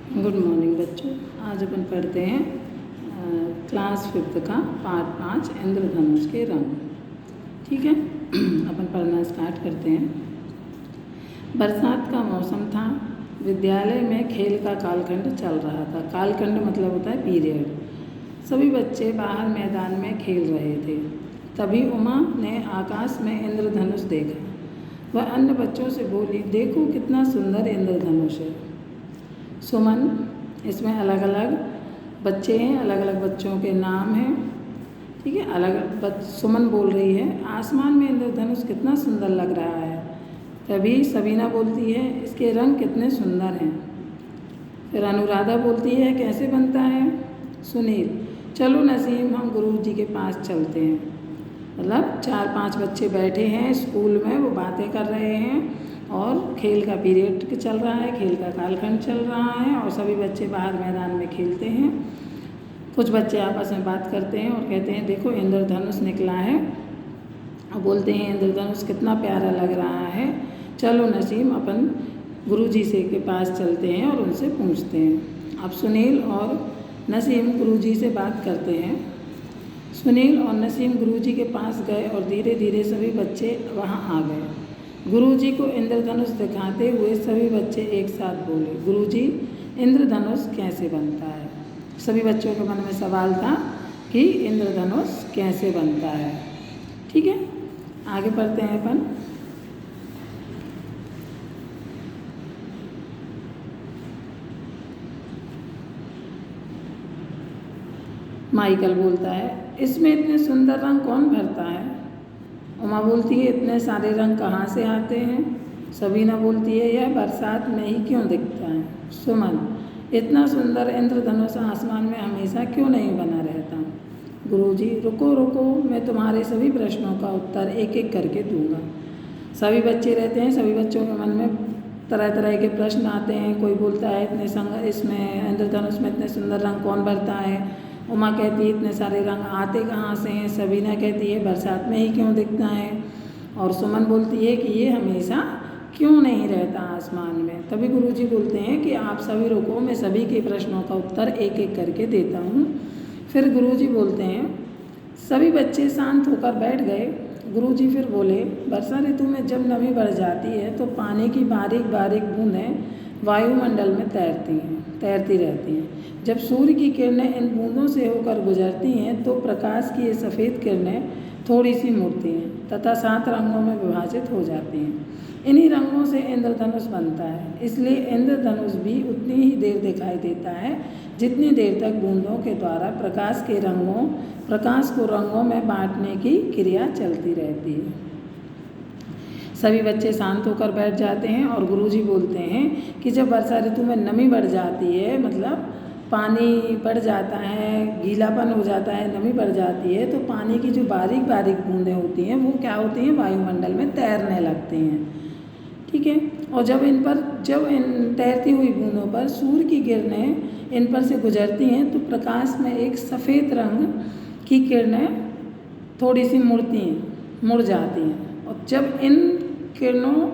Good morning बच्चों। आज अपन पढ़ते हैं क्लास 5 का पार्ट 5 इंद्रधनुष के रंग। ठीक है, अपन पढ़ना स्टार्ट करते हैं। बरसात का मौसम था। विद्यालय में खेल का कालखंड चल रहा था। कालखंड मतलब होता है पीरियड। सभी बच्चे बाहर मैदान में खेल रहे थे। तभी उमा ने आकाश में इंद्रधनुष देखा। वह अन्य बच्चों से बोली, देखो कितना सुंदर इंद्रधनुष है। सुमन, इसमें अलग अलग बच्चे हैं, अलग अलग बच्चों के नाम हैं। ठीक है, अलग सुमन बोल रही है, आसमान में इंद्रधनुष कितना सुंदर लग रहा है। तभी सबीना बोलती है, इसके रंग कितने सुंदर हैं। फिर अनुराधा बोलती है, कैसे बनता है। सुनील, चलो नसीम, हम गुरुजी के पास चलते हैं। मतलब 4-5 बच्चे बैठे हैं स्कूल में, वो बातें कर रहे हैं और खेल का पीरियड चल रहा है, खेल का कालखंड चल रहा है और सभी बच्चे बाहर मैदान में खेलते हैं। कुछ बच्चे आपस में बात करते हैं और कहते हैं, देखो इंद्रधनुष निकला है। और बोलते हैं, इंद्रधनुष कितना प्यारा लग रहा है। चलो नसीम, अपन गुरुजी से के पास चलते हैं और उनसे पूछते हैं। अब सुनील और नसीम गुरुजी से बात करते हैं। सुनील और नसीम गुरुजी के पास गए और धीरे धीरे सभी बच्चे वहाँ आ गए। गुरुजी को इंद्रधनुष दिखाते हुए सभी बच्चे एक साथ बोले, गुरुजी इंद्रधनुष कैसे बनता है। सभी बच्चों के मन में सवाल था कि इंद्रधनुष कैसे बनता है। ठीक है, आगे पढ़ते हैं अपन। माइकल बोलता है, इसमें इतने सुंदर रंग कौन भरता है। उमा बोलती है, इतने सारे रंग कहाँ से आते हैं। सबीना बोलती है, यह बरसात में ही क्यों दिखता है। सुमन, इतना सुंदर इंद्रधनुष आसमान में हमेशा क्यों नहीं बना रहता। गुरुजी, रुको रुको, मैं तुम्हारे सभी प्रश्नों का उत्तर एक एक करके दूंगा। सभी बच्चे रहते हैं, सभी बच्चों के मन में तरह तरह के प्रश्न आते हैं। कोई बोलता है, इसमें इंद्रधनुष में इतने सुंदर रंग कौन भरता है। उमा कहती है, इतने सारे रंग आते कहाँ से हैं। सबीना कहती है, बरसात में ही क्यों दिखता है। और सुमन बोलती है कि ये हमेशा क्यों नहीं रहता आसमान में। तभी गुरुजी बोलते हैं कि आप सभी रुको, मैं सभी के प्रश्नों का उत्तर एक एक करके देता हूँ। फिर गुरुजी बोलते हैं, सभी बच्चे शांत होकर बैठ गए। गुरुजी फिर बोले, वर्षा ऋतु में जब नमी बढ़ जाती है तो पानी की बारीक बारीक बूंदें वायुमंडल में तैरती रहती हैं। जब सूर्य की किरणें इन बूंदों से होकर गुजरती हैं तो प्रकाश की ये सफ़ेद किरणें थोड़ी सी मुड़ती हैं तथा 7 रंगों में विभाजित हो जाती हैं। इन्हीं रंगों से इंद्रधनुष बनता है। इसलिए इंद्रधनुष भी उतनी ही देर दिखाई देता है जितनी देर तक बूंदों के द्वारा प्रकाश को रंगों में बांटने की क्रिया चलती रहती है। सभी बच्चे शांत होकर बैठ जाते हैं और गुरुजी बोलते हैं कि जब वर्षा ऋतु में नमी बढ़ जाती है, मतलब पानी बढ़ जाता है, गीलापन हो जाता है, नमी बढ़ जाती है, तो पानी की जो बारीक बारीक बूंदें होती हैं वो क्या होती हैं, वायुमंडल में तैरने लगती हैं। ठीक है, और जब इन तैरती हुई बूंदों पर सूर्य की किरणें इन पर से गुजरती हैं तो प्रकाश में एक सफ़ेद रंग की किरणें थोड़ी सी मुड़ जाती हैं। और जब इन किरणों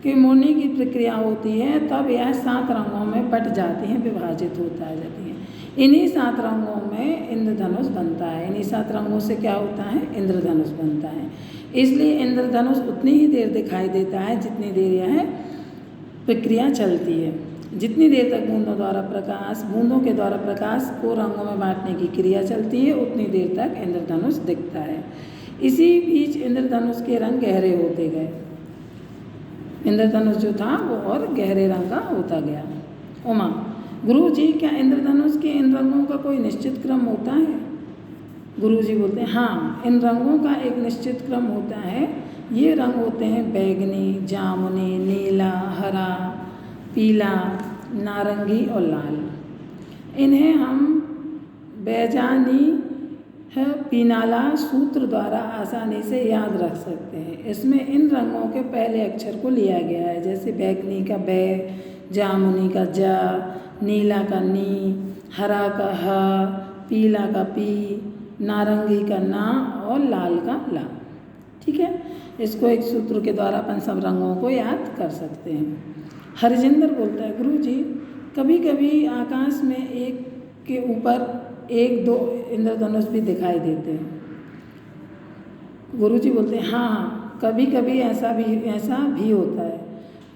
की मुड़ने की प्रक्रिया होती है तब यह 7 रंगों में बट जाती हैं, विभाजित होता जाती हैं। इन्हीं 7 रंगों में इंद्रधनुष बनता है। इन्हीं 7 रंगों से क्या होता है, इंद्रधनुष बनता है। इसलिए इंद्रधनुष उतनी ही देर दिखाई देता है जितनी देर यह प्रक्रिया चलती है। जितनी देर तक बूंदों के द्वारा प्रकाश को रंगों में बांटने की क्रिया चलती है उतनी देर तक इंद्रधनुष दिखता है। इसी बीच इंद्रधनुष के रंग गहरे होते गए। इंद्रधनुष जो था वो और गहरे रंग का होता गया। उमा, गुरुजी, क्या इंद्रधनुष के इन रंगों का कोई निश्चित क्रम होता है। गुरुजी बोलते हैं, हाँ, इन रंगों का एक निश्चित क्रम होता है। ये रंग होते हैं बैगनी, जामुनी, नीला, हरा, पीला, नारंगी और लाल। इन्हें हम बैजानी पीनाला सूत्र द्वारा आसानी से याद रख सकते हैं। इसमें इन रंगों के पहले अक्षर को लिया गया है, जैसे बैगनी का बै, जामुनी का जा, नीला का नी, हरा का ह, पीला का पी, नारंगी का ना और लाल का ला। ठीक है, इसको एक सूत्र के द्वारा अपन सब रंगों को याद कर सकते हैं। हरजिंदर बोलता है, गुरुजी कभी कभी आकाश में एक के ऊपर एक दो इंद्रधनुष भी दिखाई देते हैं। गुरुजी बोलते हैं हाँ, कभी कभी ऐसा भी होता है।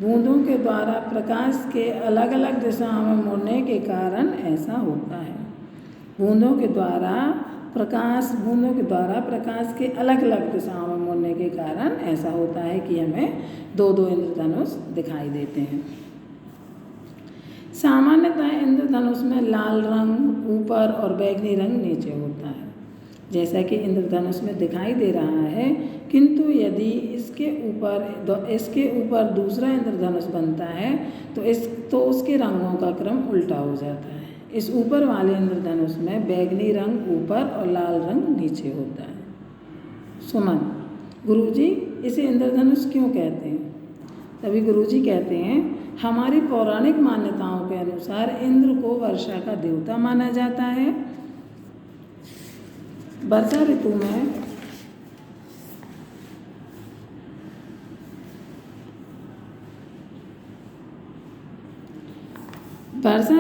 बूंदों के द्वारा प्रकाश के अलग अलग दिशाओं में मुड़ने के कारण ऐसा होता है। बूंदों के द्वारा प्रकाश के अलग अलग दिशाओं में मुड़ने के कारण ऐसा होता है कि हमें दो दो इंद्रधनुष दिखाई देते हैं। सामान्यतः इंद्रधनुष में लाल रंग ऊपर और बैंगनी रंग नीचे होता है, जैसा कि इंद्रधनुष में दिखाई दे रहा है, किंतु यदि इसके ऊपर दूसरा इंद्रधनुष बनता है तो उसके रंगों का क्रम उल्टा हो जाता है। इस ऊपर वाले इंद्रधनुष में बैंगनी रंग ऊपर और लाल रंग नीचे होता है। सुमन, गुरुजी इसे इंद्रधनुष क्यों कहते हैं? तभी गुरुजी कहते हैं हमारी पौराणिक मान्यताओं के अनुसार इंद्र को वर्षा का देवता माना जाता है। वर्षा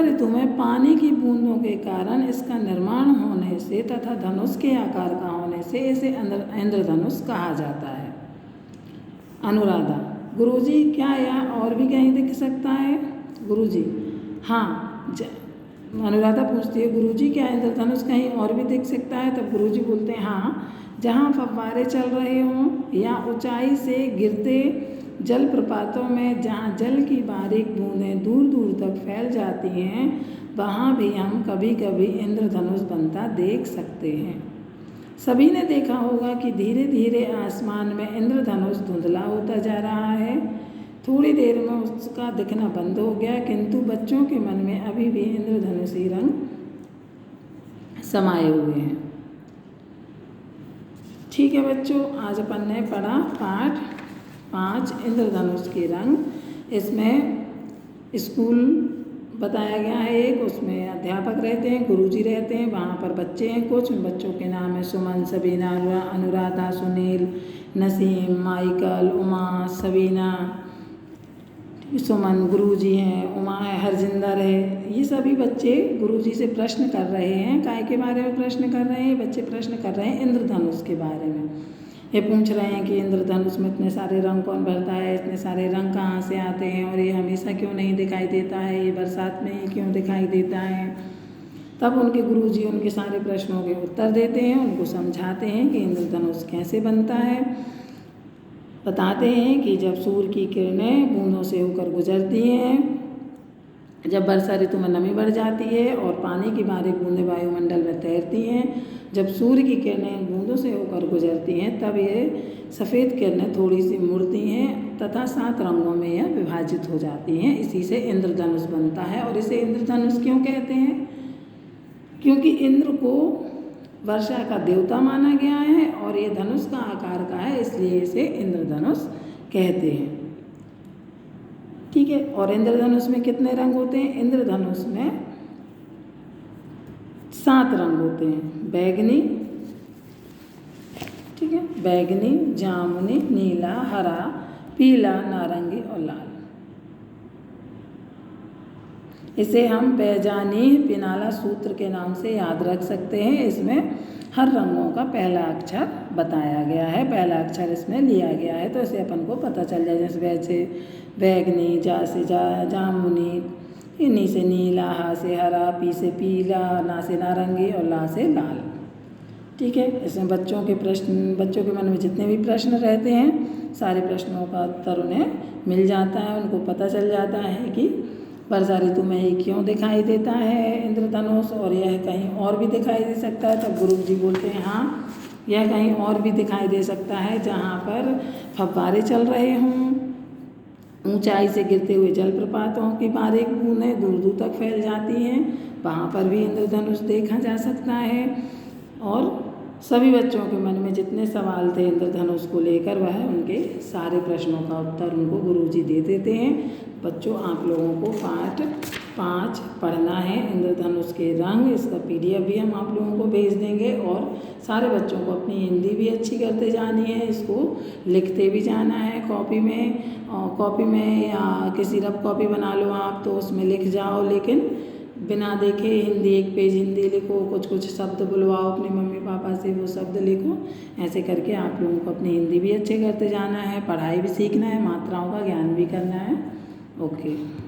ऋतु में पानी की बूंदों के कारण इसका निर्माण होने से तथा धनुष के आकार का होने से इसे इंद्रधनुष कहा जाता है। अनुराधा, गुरुजी क्या यह और भी कहीं दिख सकता है? गुरुजी हाँ। अनुराधा पूछती है गुरुजी क्या इंद्रधनुष कहीं और भी दिख सकता है? तब गुरुजी बोलते हैं हाँ, जहाँ फव्वारे चल रहे हों या ऊंचाई से गिरते जलप्रपातों में जहाँ जल की बारीक बूंदें दूर दूर तक फैल जाती हैं, वहाँ भी हम कभी कभी इंद्रधनुष बनता देख सकते हैं। सभी ने देखा होगा कि धीरे धीरे आसमान में इंद्रधनुष धुंधला होता जा रहा है। थोड़ी देर में उसका दिखना बंद हो गया, किंतु बच्चों के मन में अभी भी इंद्रधनुषी रंग समाये हुए हैं। ठीक है बच्चों, आज अपन ने पढ़ा पाठ 5 इंद्रधनुष के रंग। इसमें स्कूल बताया गया है एक, उसमें अध्यापक रहते हैं, गुरुजी रहते हैं, वहाँ पर बच्चे हैं। कुछ बच्चों के नाम है सुमन, सबीना, अनुराधा, सुनील, नसीम, माइकल, उमा, सबीना, सुमन गुरुजी हैं, उमा है, हरजिंदर है। ये सभी बच्चे गुरुजी से प्रश्न कर रहे हैं। काय के बारे में प्रश्न कर रहे हैं? बच्चे प्रश्न कर रहे हैं इंद्रधनुष के बारे में। ये पूछ रहे हैं कि इंद्रधनुष में इतने सारे रंग कौन भरता है, इतने सारे रंग कहाँ से आते हैं और ये हमेशा क्यों नहीं दिखाई देता है, ये बरसात में ही क्यों दिखाई देता है। तब उनके गुरुजी उनके सारे प्रश्नों के उत्तर देते हैं, उनको समझाते हैं कि इंद्रधनुष कैसे बनता है। बताते हैं कि जब सूर्य की किरणें बूंदों से होकर गुजरती हैं, जब वर्षा ऋतु में नमी बढ़ जाती है और पानी की बारीक बूंदें वायुमंडल में तैरती हैं, जब सूर्य की किरणें बूंदों से होकर गुजरती हैं, तब ये सफ़ेद किरणें थोड़ी सी मुड़ती हैं तथा 7 रंगों में यह विभाजित हो जाती हैं। इसी से इंद्रधनुष बनता है। और इसे इंद्रधनुष क्यों कहते हैं? क्योंकि इंद्र को वर्षा का देवता माना गया है और ये धनुष का आकार का है, इसलिए इसे इंद्रधनुष कहते हैं। ठीक है। और इंद्रधनुष में कितने रंग होते हैं? इंद्रधनुष में 7 रंग होते हैं। बैगनी, ठीक है, बैगनी, जामुनी, नीला, हरा, पीला, नारंगी और लाल। इसे हम बैजानी पिनाला सूत्र के नाम से याद रख सकते हैं। इसमें हर रंगों का पहला अक्षर बताया गया है, पहला अक्षर इसमें लिया गया है, तो इसे अपन को पता चल जाए। जैसे वैसे बैगनी, जा से जामुनी, नी से नीला, हा से हरा, पी से पीला, ना से नारंगी और ला से लाल। ठीक है। इसमें बच्चों के मन में जितने भी प्रश्न रहते हैं, सारे प्रश्नों का उत्तर उन्हें मिल जाता है। उनको पता चल जाता है कि वर्षा ऋतु में ही क्यों दिखाई देता है इंद्रधनुष, और यह कहीं और भी दिखाई दे सकता है। तब गुरु जी बोलते हैं हाँ, यह कहीं और भी दिखाई दे सकता है, जहाँ पर फव्वारे चल रहे हों, ऊंचाई से गिरते हुए जलप्रपातों की बारीक बूंदें दूर दूर तक फैल जाती हैं, वहाँ पर भी इंद्रधनुष देखा जा सकता है। और सभी बच्चों के मन में जितने सवाल थे इंद्रधनुष को लेकर, वह उनके सारे प्रश्नों का उत्तर उनको गुरुजी दे देते हैं। बच्चों, आप लोगों को पाठ 5 पढ़ना है इंद्रधनुष के रंग। इसका PDF भी हम आप लोगों को भेज देंगे और सारे बच्चों को अपनी हिंदी भी अच्छी करते जानी है, इसको लिखते भी जाना है कॉपी में, और कॉपी में या किसी रफ कॉपी बना लो आप तो उसमें लिख जाओ, लेकिन बिना देखे हिंदी 1 पेज हिंदी लिखो, कुछ कुछ शब्द बुलवाओ अपने मम्मी पापा से, वो शब्द लिखो। ऐसे करके आप लोगों को अपनी हिंदी भी अच्छे करते जाना है, पढ़ाई भी सीखना है, मात्राओं का ज्ञान भी करना है। ओके।